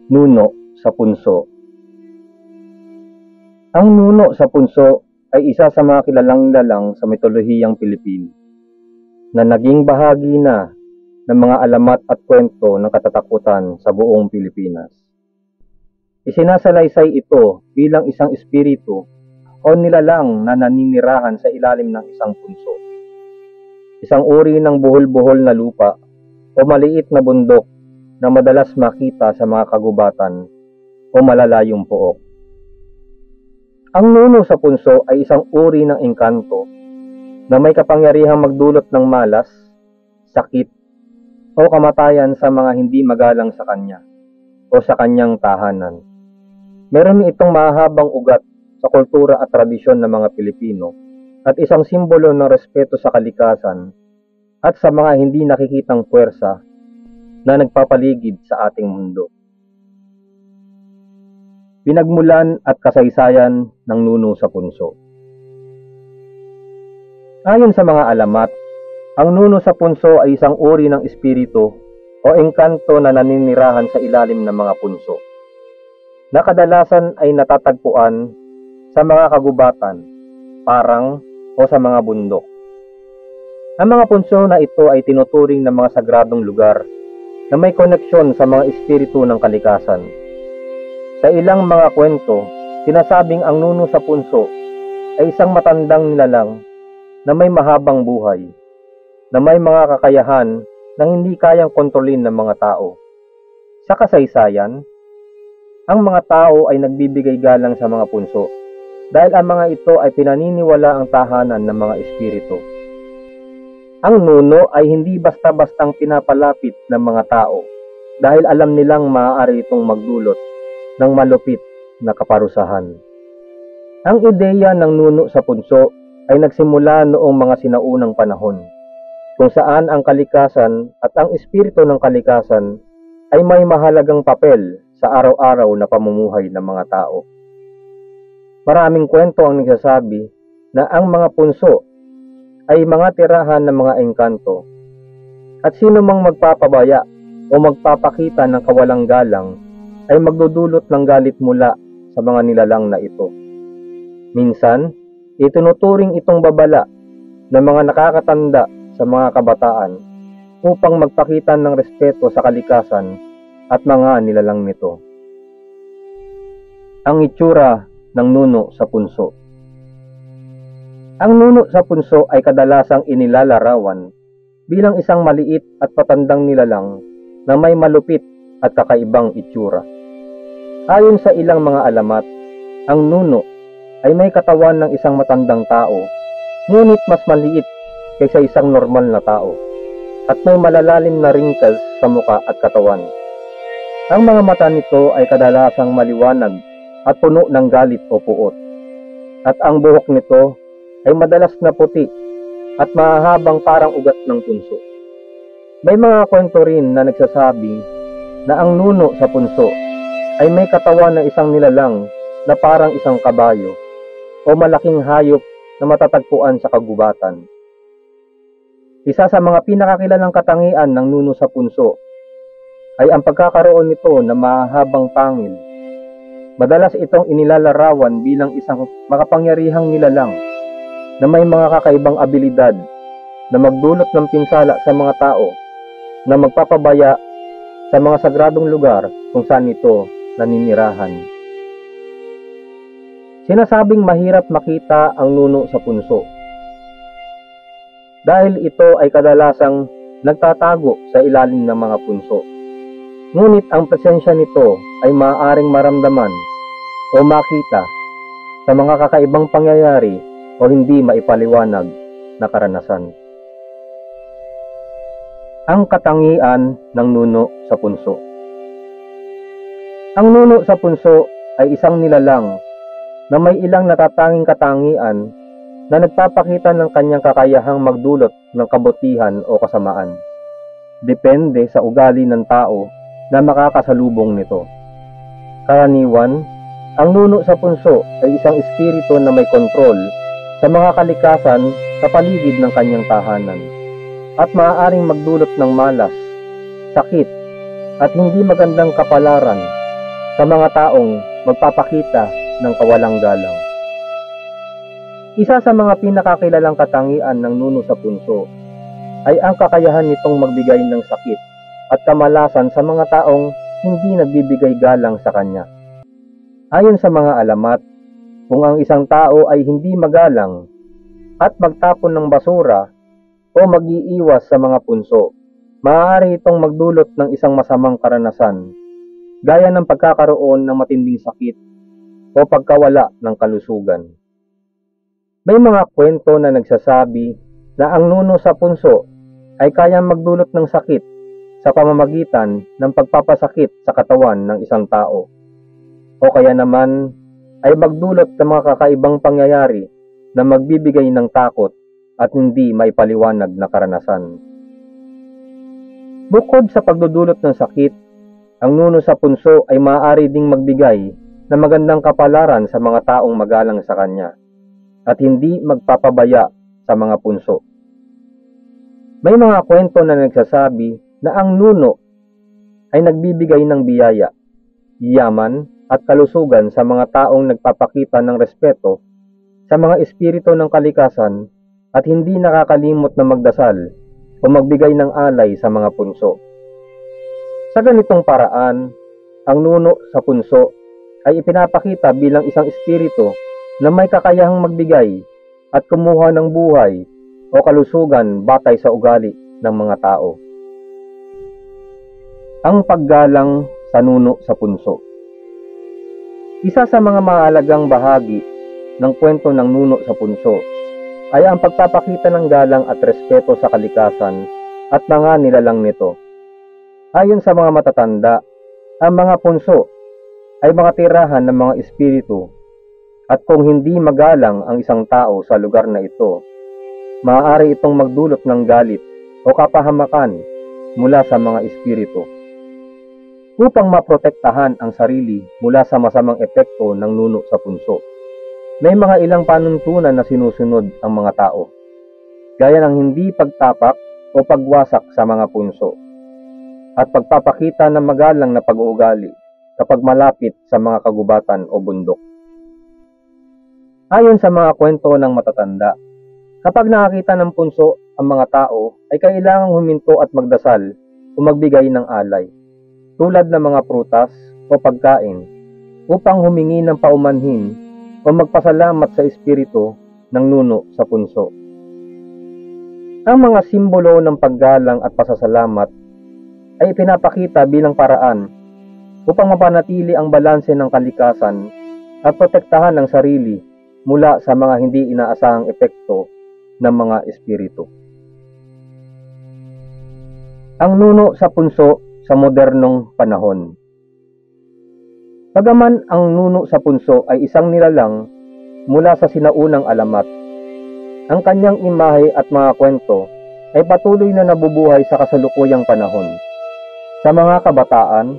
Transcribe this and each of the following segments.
Nuno sa punso. Ang nuno sa punso ay isa sa mga kilalang-lalang sa mitolohiyang Pilipino na naging bahagi na ng mga alamat at kwento ng katatakutan sa buong Pilipinas. Isinasalaysay ito bilang isang espiritu o nilalang na naninirahan sa ilalim ng isang punso. Isang uri ng buhol-buhol na lupa o maliit na bundok na madalas makita sa mga kagubatan o malalayong pook. Ang nuno sa punso ay isang uri ng engkanto na may kapangyarihang magdulot ng malas, sakit, o kamatayan sa mga hindi magalang sa kanya o sa kanyang tahanan. Meron itong mahabang ugat sa kultura at tradisyon ng mga Pilipino at isang simbolo ng respeto sa kalikasan at sa mga hindi nakikitang puwersa na nagpapaligid sa ating mundo. Pinagmulan at kasaysayan ng nuno sa punso. Ayon sa mga alamat, ang nuno sa punso ay isang uri ng espiritu o engkanto na naninirahan sa ilalim ng mga punso, na kadalasan ay natatagpuan sa mga kagubatan, parang o sa mga bundok. Ang mga punso na ito ay tinuturing ng mga sagradong lugar na may koneksyon sa mga espiritu ng kalikasan. Sa ilang mga kwento, sinasabing ang nuno sa punso ay isang matandang nilalang na may mahabang buhay, na may mga kakayahan na hindi kayang kontrolin ng mga tao. Sa kasaysayan, ang mga tao ay nagbibigay galang sa mga punso dahil ang mga ito ay pinaniniwala ang tahanan ng mga espiritu. Ang nuno ay hindi basta-bastang pinapalapit ng mga tao dahil alam nilang maaari itong magdulot ng malupit na kaparusahan. Ang ideya ng nuno sa punso ay nagsimula noong mga sinaunang panahon, kung saan ang kalikasan at ang espiritu ng kalikasan ay may mahalagang papel sa araw-araw na pamumuhay ng mga tao. Maraming kwento ang nagsasabi na ang mga punso ay mga tirahan ng mga engkanto, at sino mang magpapabaya o magpapakita ng kawalang galang ay magdudulot ng galit mula sa mga nilalang na ito. Minsan, itinuturing itong babala ng mga nakakatanda sa mga kabataan upang magpakita ng respeto sa kalikasan at mga nilalang nito. Ang itsura ng nuno sa punso. Ang nuno sa punso ay kadalasang inilalarawan bilang isang maliit at patandang nilalang na may malupit at kakaibang itsura. Ayon sa ilang mga alamat, ang nuno ay may katawan ng isang matandang tao, ngunit mas maliit kaysa isang normal na tao, at may malalalim na wrinkles sa muka at katawan. Ang mga mata nito ay kadalasang maliwanag at puno ng galit o puot, at ang buhok nito ay madalas na puti at mahahabang parang ugat ng punso. May mga kwento rin na nagsasabi na ang nuno sa punso ay may katawan ng isang nilalang na parang isang kabayo o malaking hayop na matatagpuan sa kagubatan. Isa sa mga pinakakilalang katangian ng nuno sa punso ay ang pagkakaroon nito ng mahahabang pangil. Madalas itong inilalarawan bilang isang makapangyarihang nilalang na may mga kakaibang abilidad na magdulot ng pinsala sa mga tao na magpapabaya sa mga sagradong lugar kung saan ito naninirahan. Sinasabing mahirap makita ang nuno sa punso dahil ito ay kadalasang nagtatago sa ilalim ng mga punso. Ngunit ang presensya nito ay maaaring maramdaman o makita sa mga kakaibang pangyayari o hindi maipaliwanag na karanasan. Ang katangian ng nuno sa punso. Ang nuno sa punso ay isang nilalang na may ilang natatanging katangian na nagpapakita ng kanyang kakayahang magdulot ng kabutihan o kasamaan. Depende sa ugali ng tao na makakasalubong nito. Karaniwan, ang nuno sa punso ay isang espiritu na may kontrol sa mga kalikasan sa paligid ng kanyang tahanan at maaaring magdulot ng malas, sakit, at hindi magandang kapalaran sa mga taong magpapakita ng kawalang galang. Isa sa mga pinakakilalang katangian ng nuno sa punso ay ang kakayahan nitong magbigay ng sakit at kamalasan sa mga taong hindi nagbibigay galang sa kanya. Ayon sa mga alamat, kung ang isang tao ay hindi magalang at magtapon ng basura o mag-iiwas sa mga punso, maaari itong magdulot ng isang masamang karanasan, gaya ng pagkakaroon ng matinding sakit o pagkawala ng kalusugan. May mga kwento na nagsasabi na ang nuno sa punso ay kayang magdulot ng sakit sa pamamagitan ng pagpapasakit sa katawan ng isang tao, o kaya naman ay magdulot ng mga kakaibang pangyayari na magbibigay ng takot at hindi maipaliwanag na karanasan. Bukod sa pagdudulot ng sakit, ang nuno sa punso ay maaari ding magbigay ng magandang kapalaran sa mga taong magalang sa kanya at hindi magpapabaya sa mga punso. May mga kwento na nagsasabi na ang nuno ay nagbibigay ng biyaya, yaman at kalusugan sa mga taong nagpapakita ng respeto sa mga espiritu ng kalikasan at hindi nakakalimot na magdasal o magbigay ng alay sa mga punso. Sa ganitong paraan, ang nuno sa punso ay ipinapakita bilang isang espiritu na may kakayahang magbigay at kumuha ng buhay o kalusugan batay sa ugali ng mga tao. Ang paggalang sa nuno sa punso. Isa sa mga mahalagang bahagi ng kwento ng nuno sa punso ay ang pagpapakita ng galang at respeto sa kalikasan at mga nilalang nito. Ayon sa mga matatanda, ang mga punso ay mga tirahan ng mga espiritu, at kung hindi magalang ang isang tao sa lugar na ito, maaari itong magdulot ng galit o kapahamakan mula sa mga espiritu. Upang maprotektahan ang sarili mula sa masamang epekto ng nuno sa punso, may mga ilang panuntunan na sinusunod ang mga tao, gaya ng hindi pagtapak o pagwasak sa mga punso, at pagpapakita ng magalang na pag-uugali kapag malapit sa mga kagubatan o bundok. Ayon sa mga kwento ng matatanda, kapag nakakita ng punso ang mga tao ay kailangang huminto at magdasal o magbigay ng alay, tulad ng mga prutas o pagkain, upang humingi ng paumanhin o magpasalamat sa espiritu ng nuno sa punso. Ang mga simbolo ng paggalang at pasasalamat ay ipinapakita bilang paraan upang mapanatili ang balanse ng kalikasan at protektahan ang sarili mula sa mga hindi inaasahang epekto ng mga espiritu. Ang nuno sa punso sa modernong panahon. Bagaman ang nuno sa punso ay isang nilalang mula sa sinaunang alamat, ang kanyang imahe at mga kwento ay patuloy na nabubuhay sa kasalukuyang panahon. Sa mga kabataan,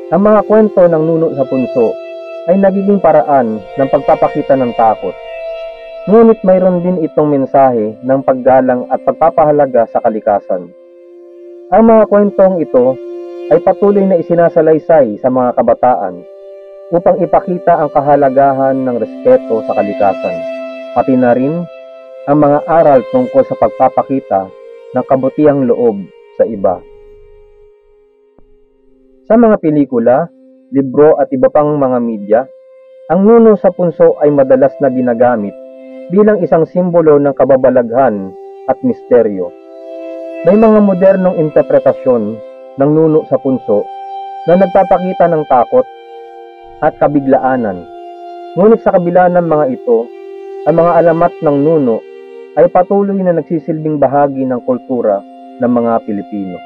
ang mga kwento ng nuno sa punso ay nagiging paraan ng pagpapakita ng takot. Ngunit mayroon din itong mensahe ng paggalang at pagpapahalaga sa kalikasan. Ang mga kwentong ito ay patuloy na isinasalaysay sa mga kabataan upang ipakita ang kahalagahan ng respeto sa kalikasan, pati na rin ang mga aral tungkol sa pagpapakita ng kabutihang loob sa iba. Sa mga pelikula, libro at iba pang mga media, ang nuno sa punso ay madalas na ginagamit bilang isang simbolo ng kababalaghan at misteryo. May mga modernong interpretasyon ng nuno sa punso na nagpapakita ng takot at kabiglaanan. Ngunit sa kabila ng mga ito, ang mga alamat ng nuno ay patuloy na nagsisilbing bahagi ng kultura ng mga Pilipino.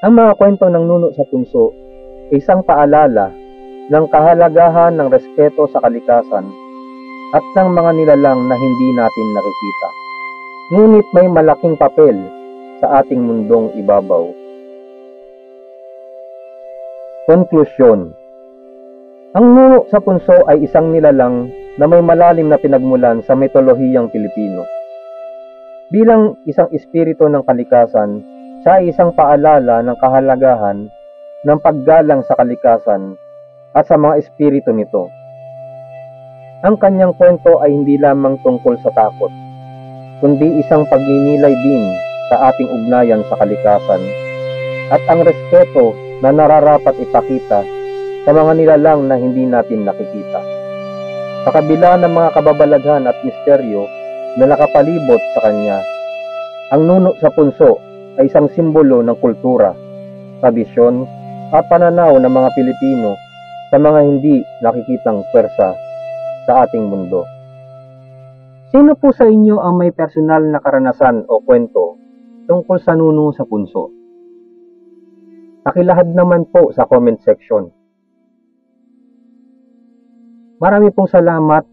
Ang mga kwento ng nuno sa punso ay isang paalala ng kahalagahan ng respeto sa kalikasan at ng mga nilalang na hindi natin nakikita. Ngunit may malaking papel sa ating mundong ibabaw. Konklusyon. Ang nuno sa punso ay isang nilalang na may malalim na pinagmulan sa mitolohiyang Pilipino. Bilang isang espiritu ng kalikasan, siya ay isang paalala ng kahalagahan ng paggalang sa kalikasan at sa mga espiritu nito. Ang kanyang kwento ay hindi lamang tungkol sa takot, kundi isang pagninilay din sa ating ugnayan sa kalikasan at ang respeto na nararapat ipakita sa mga nilalang na hindi natin nakikita. Sa kabila ng mga kababalaghan at misteryo na nakapalibot sa kanya, ang nuno sa punso ay isang simbolo ng kultura, tradisyon at pananaw ng mga Pilipino sa mga hindi nakikitang pwersa sa ating mundo. Sino po sa inyo ang may personal na karanasan o kwento tungkol sa nuno sa punso? Pakilahad naman po sa comment section. Marami pong salamat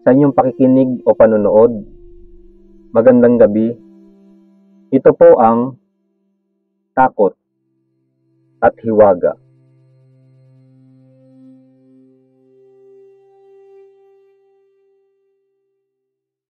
sa inyong pakikinig o panonood. Magandang gabi. Ito po ang Takot at Hiwaga.